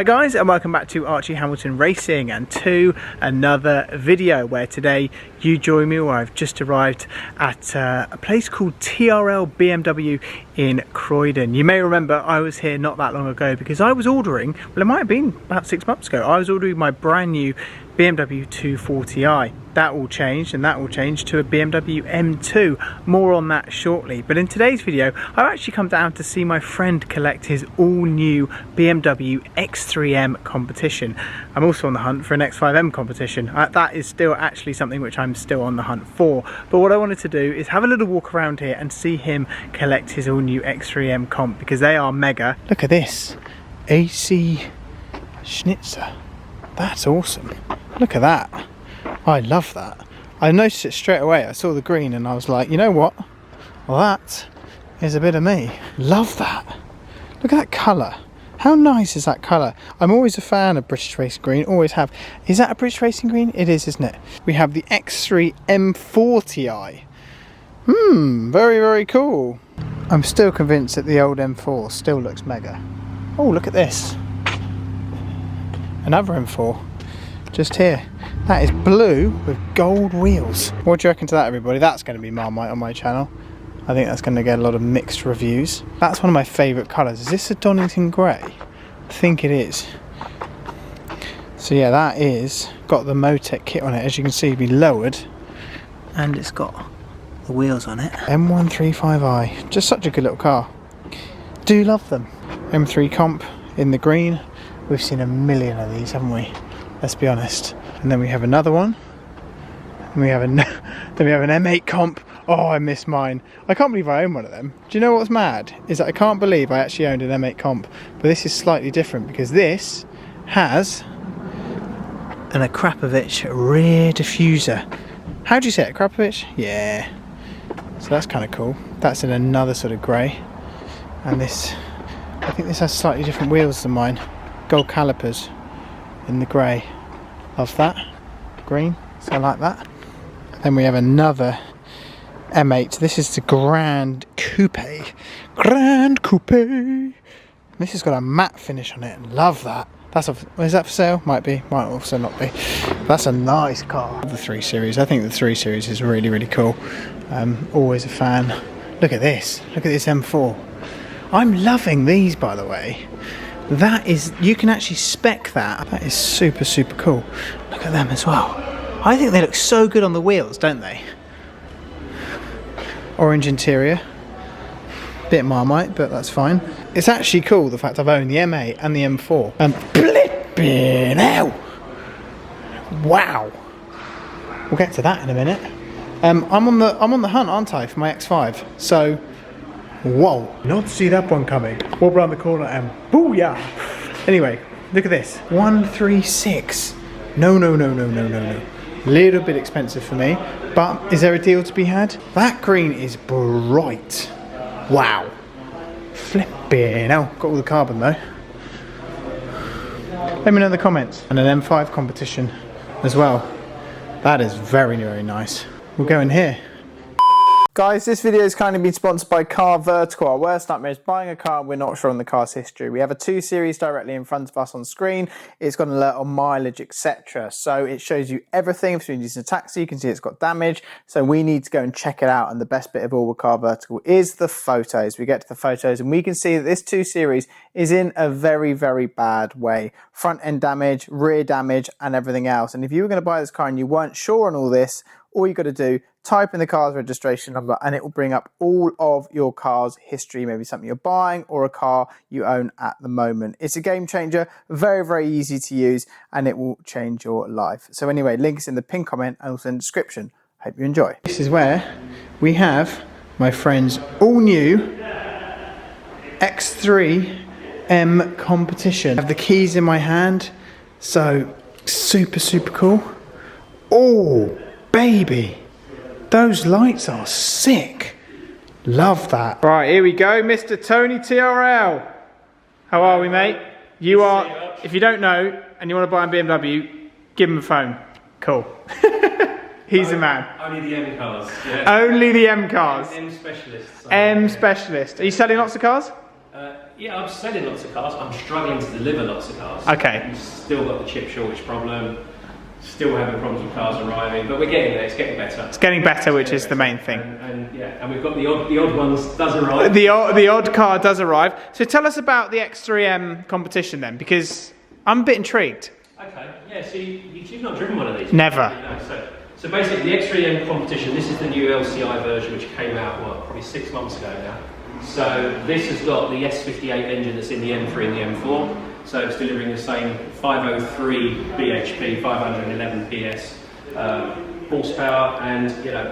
Hi guys, and welcome back to Archie Hamilton Racing and to another video where today you join me where I've just arrived at a place called TRL BMW in Croydon. You may remember I was here not that long ago because I was ordering, well it might have been about 6 months ago, I was ordering my brand new BMW 240i. That will change, and that will change to a BMW M2. More on that shortly. But in today's video, I've actually come down to see my friend collect his all-new BMW X3M Competition. I'm also on the hunt for an X5M Competition. That is still actually something which I'm still on the hunt for. But what I wanted to do is have a little walk around here and see him collect his all-new X3M Comp because they are mega. Look at this, AC Schnitzer. That's awesome. Look at that. I love that. I noticed it straight away. I saw the green and I was like, you know what? Well, that is a bit of me. Love that. Look at that colour. How nice is that colour? I'm always a fan of British Racing Green, always have. Is that a British Racing Green? It is, isn't it? We have the X3 M40i. Very, very cool. I'm still convinced that the old M4 still looks mega. Oh, look at this. Another M4. Just here. That is blue with gold wheels. What do you reckon to that, everybody? That's going to be Marmite on my channel. I think that's going to get a lot of mixed reviews. That's one of my favourite colours. Is this a Donington Grey? I think it is. So yeah, that is got the Motec kit on it. As you can see, be lowered. And it's got the wheels on it. M135i. Just such a good little car. Do love them. M3 Comp in the green. We've seen a million of these, haven't we? Let's be honest. And then we have another one. And we have an M8 Comp. Oh, I miss mine. I can't believe I own one of them. Do you know what's mad? Is that I can't believe I actually owned an M8 Comp. But this is slightly different because this has an Akrapovic rear diffuser. How do you say it? Akrapovic? Yeah. So that's kind of cool. That's in another sort of grey. And this, I think this has slightly different wheels than mine. Gold calipers in the grey. Love that. Green, so I like that. Then we have another M8. This is the Grand Coupe. Grand Coupe. This has got a matte finish on it. Love that. Is that for sale? Might be. Might also not be. That's a nice car. The 3 Series. I think the 3 Series is really, really cool. Always a fan. Look at this. Look at this M4. I'm loving these, by the way. That is, you can actually spec that. That is super, super cool. Look at them as well. I think they look so good on the wheels, don't they? Orange interior. Bit Marmite, but that's fine. It's actually cool, the fact I've owned the M8 and the M4. Blipping hell! Wow. We'll get to that in a minute. I'm on the hunt, aren't I, for my X5? So, whoa. Not see that one coming. Walk around the corner and booyah! Anyway, look at this. 136. No. Little bit expensive for me, but is there a deal to be had? That green is bright. Wow. Flipping hell. Got all the carbon though. Let me know in the comments. And an M5 competition as well. That is very, very nice. We'll go in here. Guys, this video has kindly been sponsored by CarVertical. Our worst nightmare is buying a car and we're not sure on the car's history. We have a 2 Series directly in front of us on screen. It's got an alert on mileage, etc. So it shows you everything. If you're using a taxi, you can see it's got damage. So we need to go and check it out. And the best bit of all with CarVertical is the photos. We get to the photos and we can see that this 2 Series is in a very, very bad way. Front end damage, rear damage, and everything else. And if you were going to buy this car and you weren't sure on all this, all you got to do, type in the car's registration number and it will bring up all of your car's history, maybe something you're buying or a car you own at the moment. It's a game changer, very, very easy to use, and it will change your life. So anyway, link is in the pinned comment and also in the description. Hope you enjoy. This is where we have my friend's all new X3M Competition. I have the keys in my hand, so super, super cool. Oh, baby, those lights are sick. Love that. Right, here we go, Mr. Tony TRL. How are we, mate? You are, if you don't know and you want to buy a BMW, give him a phone. Cool. He's the man. Only the M cars. Yeah. Only the M cars. M specialist. M specialist. Are you selling lots of cars? Yeah, I'm selling lots of cars. I'm struggling to deliver lots of cars. Okay. We've still got the chip shortage problem. Still having problems with cars arriving, but we're getting there. It's getting better. It's getting better, which is the main thing. And we've got the odd ones does arrive. The odd car does arrive. So tell us about the X3M competition then, because I'm a bit intrigued. Okay. Yeah. So you've not driven one of these? Never. So basically, the X3M competition. This is the new LCI version, which came out probably 6 months ago now. So this has got the S58 engine that's in the M3 and the M4. So it's delivering the same 503 bhp, 511 PS horsepower, and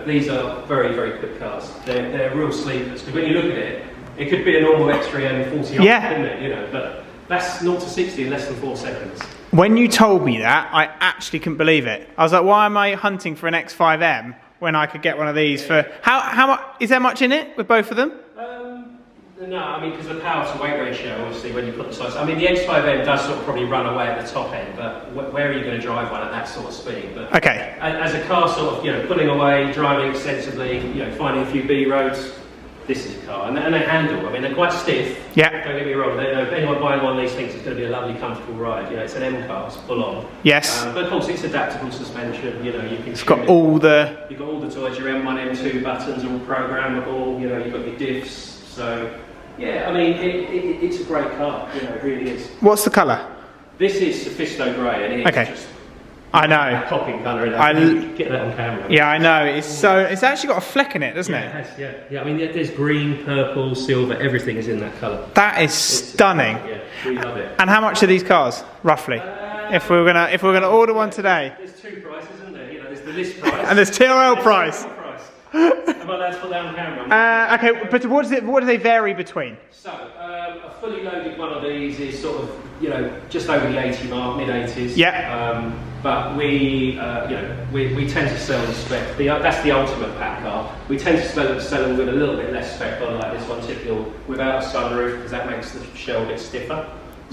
these are very, very quick cars. They're real sleepers, because when you look at it, it could be a normal X3M 40, couldn't it? But that's 0 to 60 in less than 4 seconds. When you told me that, I actually couldn't believe it. I was like, why am I hunting for an X5M when I could get one of these for how much? Is there much in it with both of them? No, I mean, because the power to weight ratio, obviously, when you put the size, I mean, the X5M does sort of probably run away at the top end, but where are you going to drive one at that sort of speed? But okay. As a car, sort of, pulling away, driving extensively, finding a few B roads, this is a car, and they handle. I mean, they're quite stiff. Yeah. Don't get me wrong. Anyone buying one of these things is going to be a lovely, comfortable ride. It's an M car, it's full on. Yes. But of course, it's adaptable suspension. You can. It's got all the. You've got all the toys. Your M1, M2 buttons are all programmable. You've got your diffs. So. Yeah, I mean, it's a great car, it really is. What's the colour? This is Sophisto Grey, and it's just... I know. Popping colour in it. Get that on camera. Yeah, I know. It's actually got a fleck in it, doesn't it? It has, yeah. I mean, there's green, purple, silver, everything is in that colour. That is stunning. Yeah, we love it. And how much are these cars, roughly? If we're gonna order one today? There's two prices, isn't there? There's the list price. And there's TRL price. Am I allowed to put that on camera? Okay, but what do they vary between? So, a fully loaded one of these is sort of, just over the 80 mark, mid-80s. Yeah. But we tend to sell the spec. That's the ultimate pack car. We tend to sell them with a little bit less spec on, like this one, typical, without a sunroof, because that makes the shell a bit stiffer.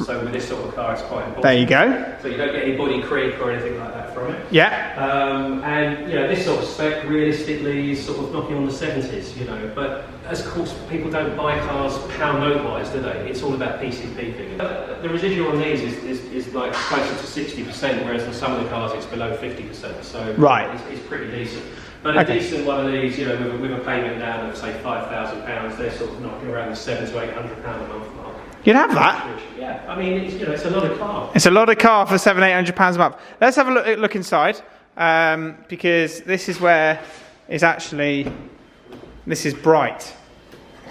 So with this sort of car, it's quite important. There you go. So you don't get any body creak or anything like that from it. Yeah. And this sort of spec realistically is sort of knocking on the 70s, But of course, people don't buy cars pound note wise, do they? It's all about PCP figures. The residual on these is like closer to 60%, whereas in some of the cars it's below 50%. So right. It's pretty decent. But a decent one of these, with a payment down of say £5,000, they're sort of knocking around the £700 to £800 a month mark. You'd have that? Yeah, I mean, it's a lot of car. It's a lot of car for £700-800 a month. Let's have a look inside, because this is where it's actually, this is bright.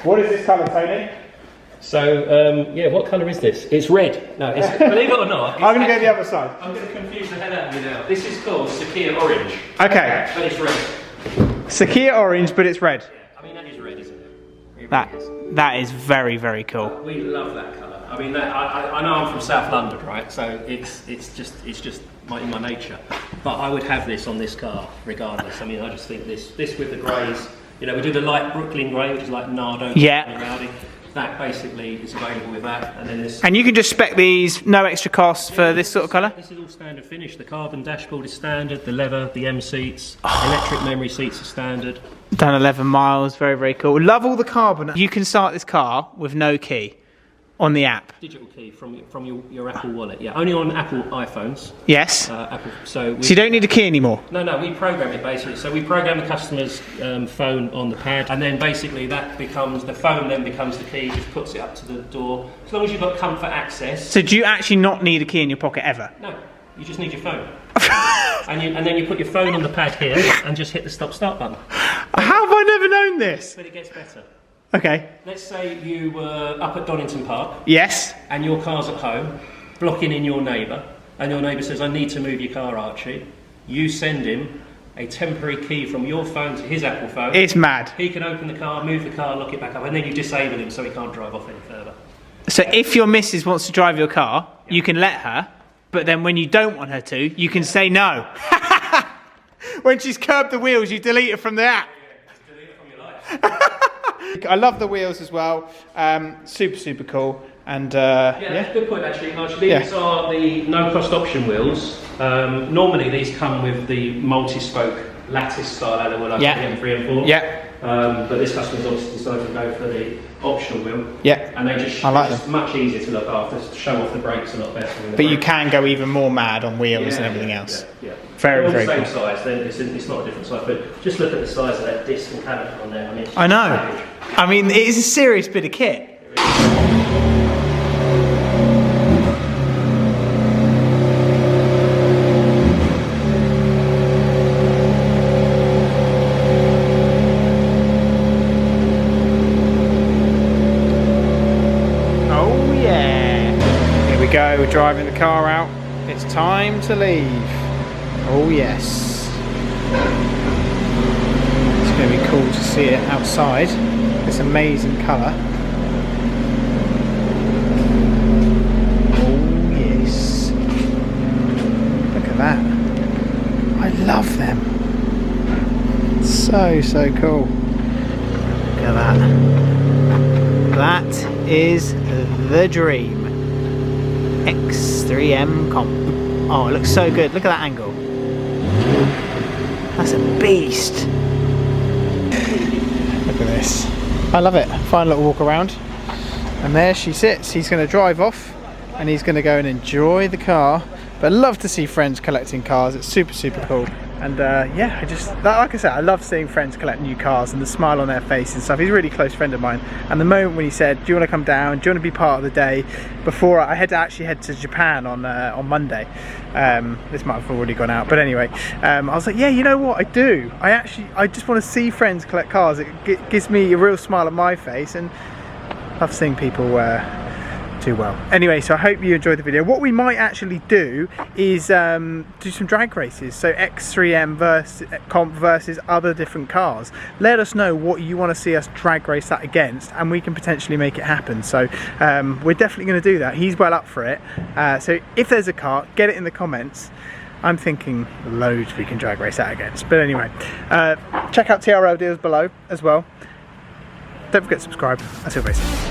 What is this colour, Tony? So, what colour is this? It's red. No, believe it or not. I'm going to go the other side. I'm going to confuse the hell out of you now. This is called Sakia Orange. Okay. But it's red. Sakia Orange, but it's red. Yeah, I mean, that is red, isn't it? That is very, very cool. We love that colour. I mean, I know I'm from South London, right? So it's just in my nature. But I would have this on this car, regardless. I mean, I just think this with the greys. We do the light Brooklyn grey, which is like Nardo. Yeah. Rowdy. That basically is available with that, and then this. And you can just spec these, no extra cost for this sort of colour. This is all standard finish. The carbon dashboard is standard. The leather, the M seats, electric memory seats are standard. Done 11 miles, very, very cool. Love all the carbon. You can start this car with no key on the app. Digital key from your Apple Wallet. Yeah, only on Apple iPhones. Yes. Apple. So you don't need a key anymore. No, we program it basically. So we program the customer's phone on the pad, and then basically the phone then becomes the key. Just puts it up to the door. As long as you've got comfort access. So do you actually not need a key in your pocket ever? No, you just need your phone. and then you put your phone on the pad here and just hit the stop-start button. How have I never known this? But it gets better. Okay. Let's say you were up at Donington Park. Yes. And your car's at home, blocking in your neighbour, and your neighbour says, I need to move your car, Archie. You send him a temporary key from your phone to his Apple phone. It's mad. He can open the car, move the car, lock it back up, and then you disable him so he can't drive off any further. So if your missus wants to drive your car, you can let her, but then when you don't want her to, you can say no. When she's curbed the wheels, you delete it from the app. Yeah, just delete it from your life. I love the wheels as well. Super, super cool. And that's a good point actually. These are the no-cost option wheels. Normally these come with the multi-spoke lattice style alloy like the M3 and 4. Yeah. But this customer's obviously decided to go for the optional wheel. Yeah. and they just much easier to look after, to show off the brakes a lot better. But you can go even more mad on wheels and everything else. Very, very cool. Same size, then it's not a different size, but just look at the size of that disc and cabinet on there. I mean, I know. I mean, it is a serious bit of kit. Go, we're driving the car out. It's time to leave. Oh yes. It's going to be cool to see it outside. This amazing colour. Oh yes. Look at that. I love them. So cool. Look at that. That is the dream. X3M Comp. Oh, it looks so good. Look at that angle. That's a beast. Look at this. I love it. Final little walk around. And there she sits. He's going to drive off and he's going to go and enjoy the car. But I love to see friends collecting cars. It's super cool. And yeah, like I said, I love seeing friends collect new cars and the smile on their face and stuff. He's a really close friend of mine. And the moment when he said, do you want to come down? Do you want to be part of the day? Before I had to actually head to Japan on Monday. This might have already gone out, but anyway, I was like, yeah, you know what, I do. I just want to see friends collect cars. It gives me a real smile on my face, and I love seeing people do well. Anyway, so I hope you enjoyed the video. What we might actually do is do some drag races. So X3M comp versus other different cars. Let us know what you want to see us drag race that against, and we can potentially make it happen. So we're definitely going to do that. He's well up for it. So if there's a car, get it in the comments. I'm thinking loads we can drag race that against. But anyway, check out TRL deals below as well. Don't forget to subscribe. Until very soon.